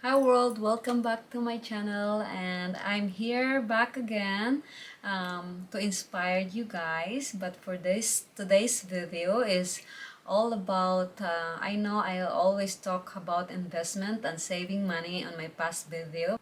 Hi world, welcome back to my channel, and I'm here back again to inspire you guys. But for today's video is all about I know I always talk about investment and saving money on my past video.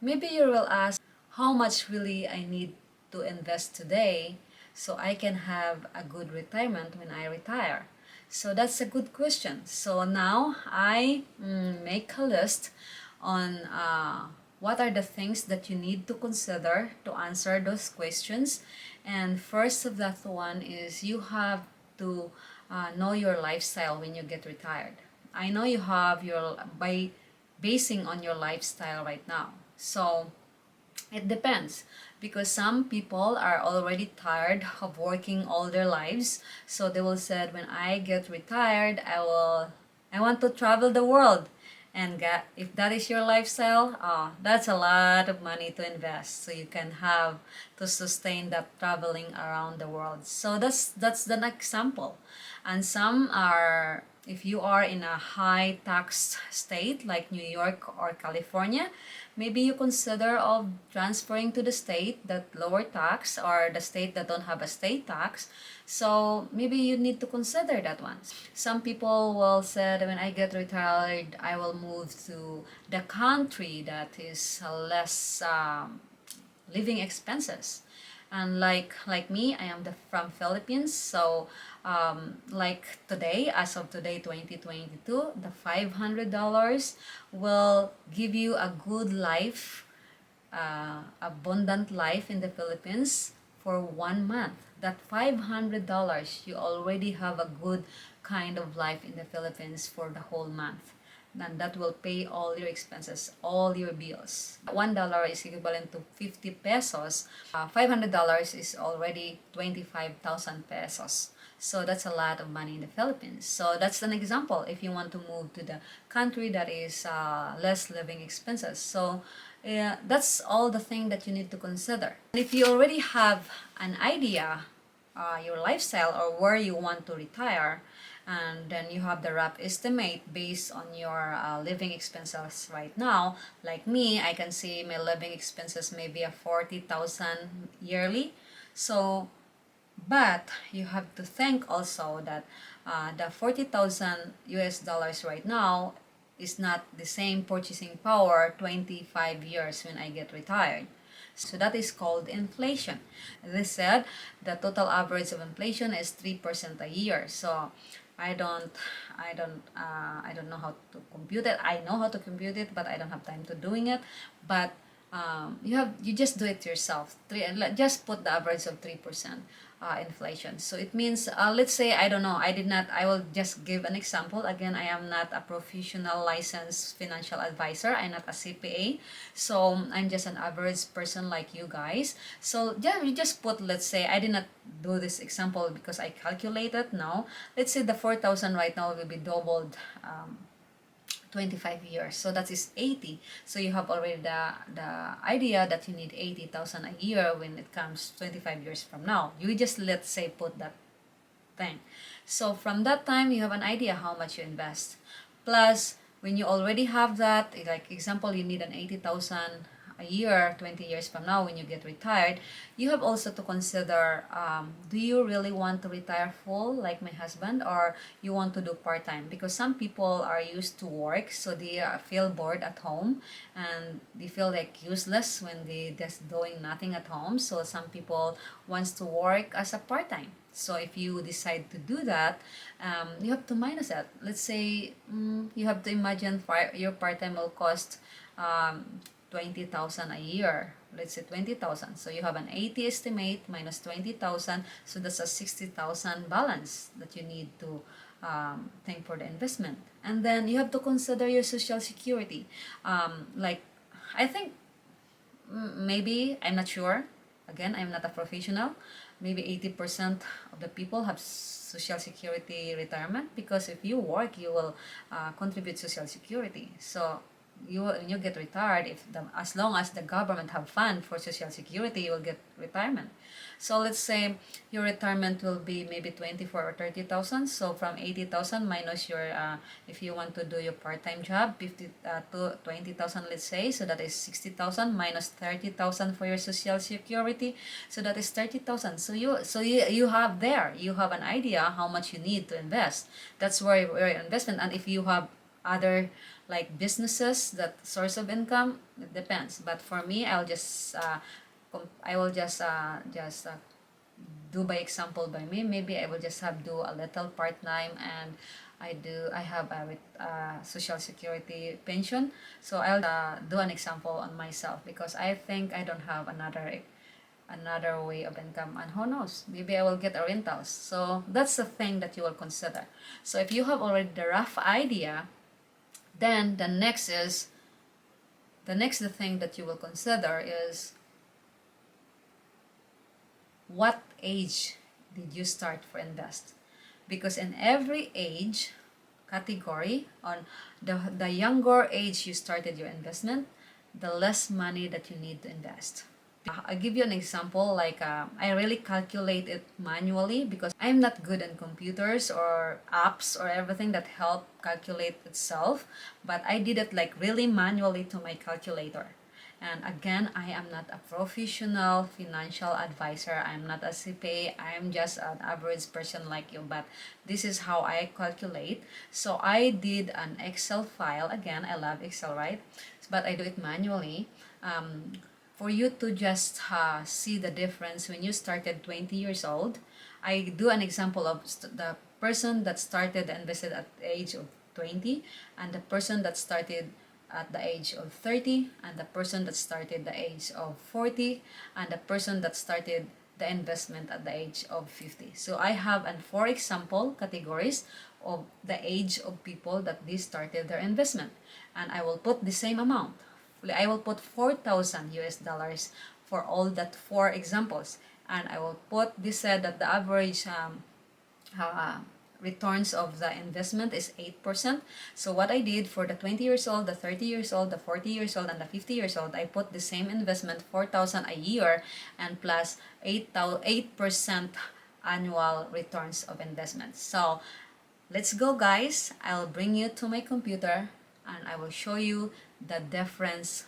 Maybe you will ask how much really I need to invest today so I can have a good retirement when I retire. So that's a good question. So now I make a list on what are the things that you need to consider to answer those questions. And first of that one is you have to know your lifestyle when you get retired. I know you have your by basing on your lifestyle right now. So it depends because some people are already tired of working all their lives. So they will say when I get retired, I want to travel the world. And if that is your lifestyle, that's a lot of money to invest. So you can have to sustain that traveling around the world. So that's the example. And some are if you are in a high tax state like New York or California, maybe you consider of transferring to the state that lower tax or the state that don't have a state tax. So maybe you need to consider that one. Some people will say that when I get retired, I will move to the country that is less living expenses. And like me, I am from Philippines. So like today, as of today 2022, the $500 will give you a good life, abundant life in the Philippines for 1 month. That $500, you already have a good kind of life in the Philippines for the whole month. Then that will pay all your expenses, all your bills. $1 is equivalent to 50 pesos. $500 is already 25,000 pesos. So that's a lot of money in the Philippines. So that's an example if you want to move to the country that is less living expenses. So that's all the thing that you need to consider. And if you already have an idea, your lifestyle or where you want to retire, and then you have the rough estimate based on your living expenses right now. Like me, I can see my living expenses maybe a 40,000 yearly. So but you have to think also that the 40,000 US dollars right now is not the same purchasing power 25 years when I get retired. So that is called inflation. They said the total average of inflation is 3% a year. So I don't I don't know how to compute it. I know how to compute it, but I don't have time to doing it. But you just do it yourself. Just put the average of 3% inflation. So it means let's say I don't know. I will just give an example. Again, I am not a professional licensed financial advisor. I'm not a CPA. So I'm just an average person like you guys. So yeah, you just put, let's say I did not do this example because I calculated. No, let's say the 4,000 right now will be doubled 25 years, so that is 80. So you have already the idea that you need 80,000 a year when it comes 25 years from now. You just, let's say, put that thing. So from that time you have an idea how much you invest. Plus when you already have that, like example, you need an 80,000 a year 20 years from now when you get retired. You have also to consider, do you really want to retire full like my husband, or you want to do part-time? Because some people are used to work, so they feel bored at home and they feel like useless when they just doing nothing at home. So some people wants to work as a part-time. So if you decide to do that, you have to minus that. Let's say you have to imagine your part-time will cost 20,000 a year. Let's say 20,000. So you have an 80 estimate minus 20,000. So that's a 60,000 balance that you need to think for the investment. And then you have to consider your social security. Like I think maybe, I'm not sure. Again, I'm not a professional. Maybe 80% of the people have social security retirement, because if you work, you will contribute social security. So when you get retired, as long as the government have fund for social security, you will get retirement. So let's say your retirement will be maybe 24 or 30,000. So from 80,000 minus your if you want to do your part-time job, 50 to 20,000, let's say, so that is 60,000 minus 30,000 for your social security, so that is 30,000. So you have an idea how much you need to invest. That's where your investment. And if you have other like businesses, that source of income, it depends. But for me, I will just do by example by me. Maybe I will just have do a little part-time, and I have a social security pension. So I'll do an example on myself, because I think I don't have another way of income, and who knows, maybe I will get a rentals. So that's the thing that you will consider. So if you have already the rough idea, then the next thing that you will consider is, what age did you start for invest? Because in every age category, on the younger age you started your investment, the less money that you need to invest. I'll give you an example. Like I really calculate it manually, because I'm not good in computers or apps or everything that help calculate itself, but I did it like really manually to my calculator. And again, I am not a professional financial advisor. I'm not a CPA. I'm just an average person like you. But this is how I calculate. So I did an Excel file. Again, I love Excel, right? But I do it manually. For you to just see the difference when you started 20 years old. I do an example of the person that started and invested at the age of 20, and the person that started at the age of 30, and the person that started the age of 40, and the person that started the investment at the age of 50. So I have 4 example categories of the age of people that they started their investment, and I will put the same amount. I will put 4,000 US dollars for all that 4 examples, and I will put this said that the average returns of the investment is 8%. So what I did for the 20 years old, the 30 years old, the 40 years old, and the 50 years old, I put the same investment, 4,000 a year, and plus 8% annual returns of investment. So let's go, guys. I'll bring you to my computer, and I will show you the difference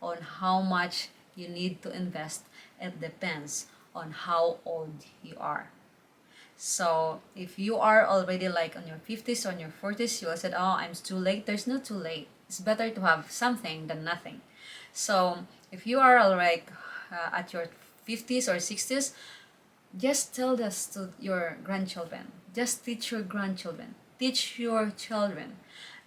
on how much you need to invest. It depends on how old you are. So if you are already like on your 50s or on your 40s, you will say, oh, I'm too late. There's no too late. It's better to have something than nothing. So if you are already at your 50s or 60s, just tell this to your grandchildren. Just teach your grandchildren. Teach your children.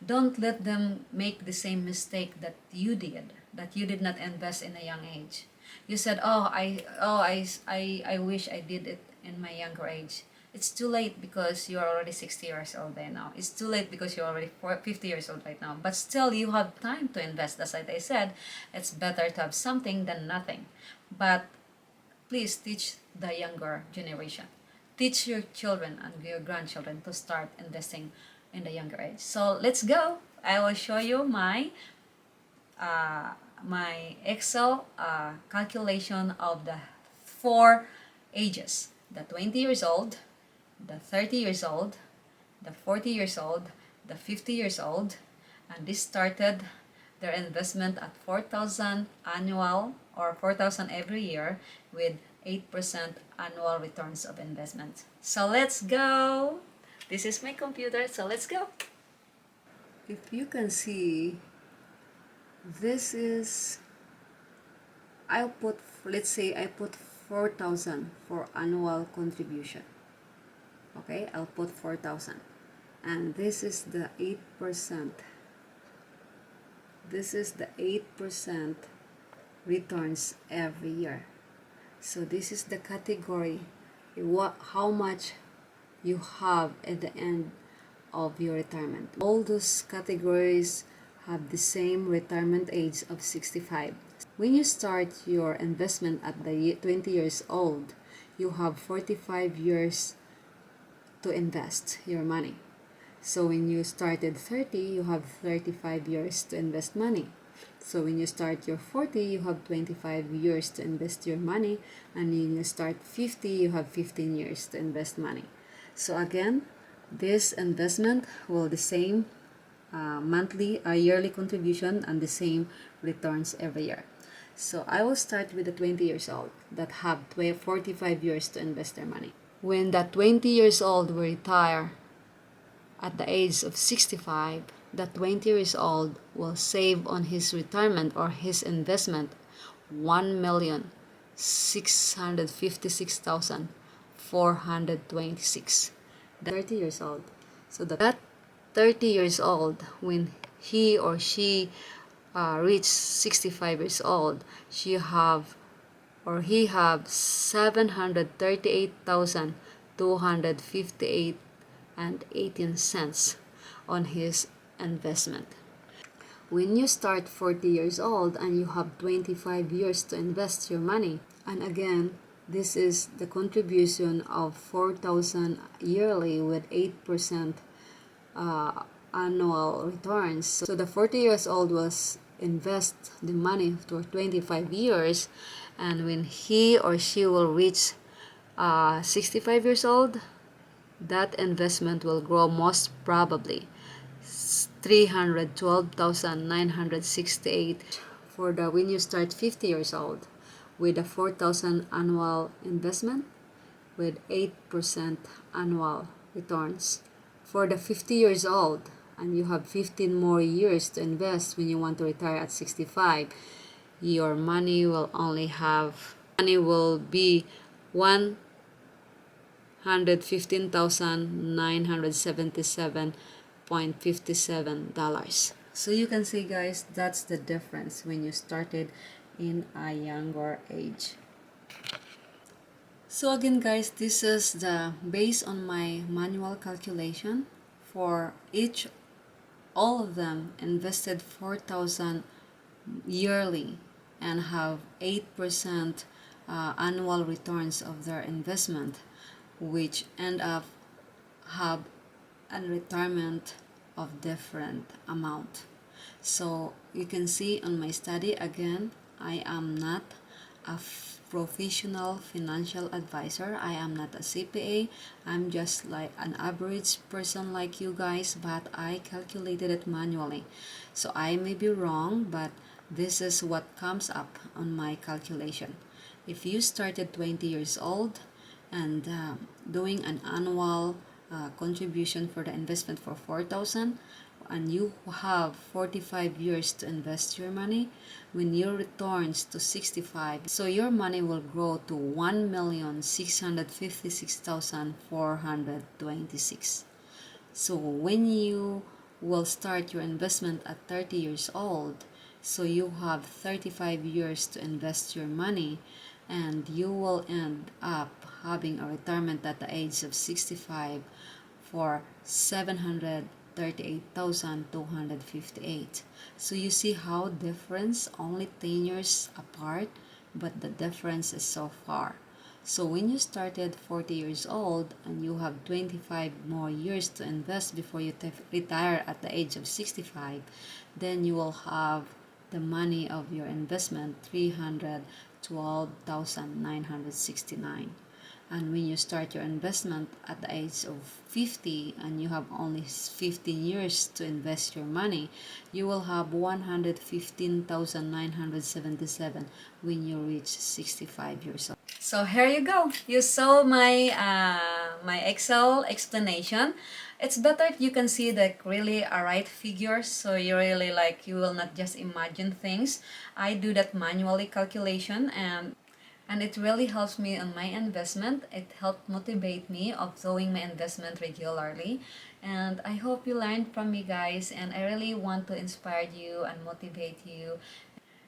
Don't let them make the same mistake that you did not invest in a young age. You said, I wish I did it in my younger age. It's too late because you're already 60 years old right now. It's too late because you're already 50 years old right now. But still, you have time to invest. As I said, it's better to have something than nothing. But please teach the younger generation. Teach your children and your grandchildren to start investing in the younger age. So let's go. I will show you my Excel calculation of the 4 ages: the 20 years old, the 30 years old, the 40 years old, the 50 years old, and this started their investment at 4,000 annual, or 4,000 every year, with 8% annual returns of investment. So let's go. This is my computer, so let's go. If you can see, this is, let's say I put 4,000 for annual contribution. Okay, I'll put 4,000. And this is the 8%. This is the 8% returns every year. So this is the category, how much you have at the end of your retirement. All those categories have the same retirement age of 65. When you start your investment at the 20 years old, you have 45 years to invest your money. So when you started 30, you have 35 years to invest money. So when you start your 40, you have 25 years to invest your money. And when you start 50, you have 15 years to invest money. So again, this investment will the same monthly or yearly contribution and the same returns every year. So I will start with the 20 years old that have 45 years to invest their money. When that 20 years old will retire at the age of 65, that 20 years old will save on his retirement or his investment 1,656,426. 30 years old. So that 30 years old, when he or she reach 65 years old, she have or he have 738,258 and 18 cents on his investment. When you start 40 years old and you have 25 years to invest your money, and again, this is the contribution of 4,000 yearly with 8% annual returns. So the 40 years old will invest the money for 25 years, and when he or she will reach 65 years old, that investment will grow most probably 312,968 for the when you start 50 years old with a 4,000 annual investment with 8% annual returns. For the 50 years old, and you have 15 more years to invest when you want to retire at 65, your money will be $115,977.57. So you can see, guys, that's the difference when you started in a younger age. So again, guys, this is the based on my manual calculation. For all of them invested 4,000 yearly and have 8% annual returns of their investment, which end up have a retirement of different amount. So you can see on my study, again, I am not a professional financial advisor. I am not a CPA. I'm just like an average person like you guys, but I calculated it manually. So I may be wrong, but this is what comes up on my calculation. If you started 20 years old and doing an annual contribution for the investment for 4,000, and you have 45 years to invest your money, when your returns to 65, so your money will grow to 1,656,426. So when you will start your investment at 30 years old, so you have 35 years to invest your money, and you will end up having a retirement at the age of 65 for 738,258. So you see how difference only 10 years apart, but the difference is so far. So when you started 40 years old and you have 25 more years to invest before you retire at the age of 65, then you will have the money of your investment 312,969. And when you start your investment at the age of 50 and you have only 15 years to invest your money, you will have 115,977 when you reach 65 years old. So here you go. You saw my my Excel explanation. It's better if you can see the really right figures, so you really you will not just imagine things. I do that manually calculation, and it really helps me on my investment. It helped motivate me of doing my investment regularly. And I hope you learned from me, guys, and I really want to inspire you and motivate you.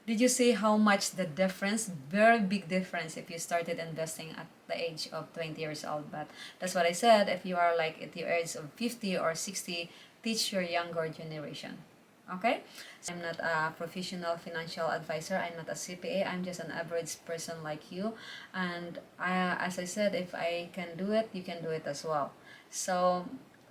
Did you see how much the difference, very big difference, if you started investing at the age of 20 years old? But that's what I said, if you are like at the age of 50 or 60, teach your younger generation. Okay? So I'm not a professional financial advisor. I'm not a CPA. I'm just an average person like you. And as I said, if I can do it, you can do it as well. So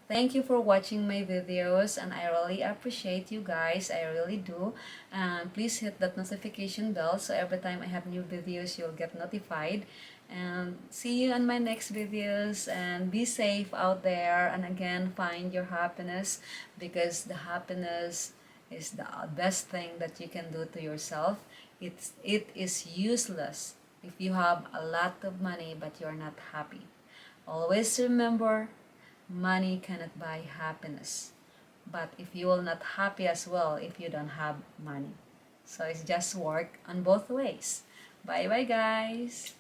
thank you for watching my videos, and I really appreciate you guys. I really do. And please hit that notification bell so every time I have new videos, you'll get notified. And see you on my next videos, and be safe out there. And again, find your happiness, because the happiness is the best thing that you can do to yourself. It is useless if you have a lot of money but you're not happy. Always remember, money cannot buy happiness. But if you will not happy as well if you don't have money. So it's just work on both ways. Bye bye guys.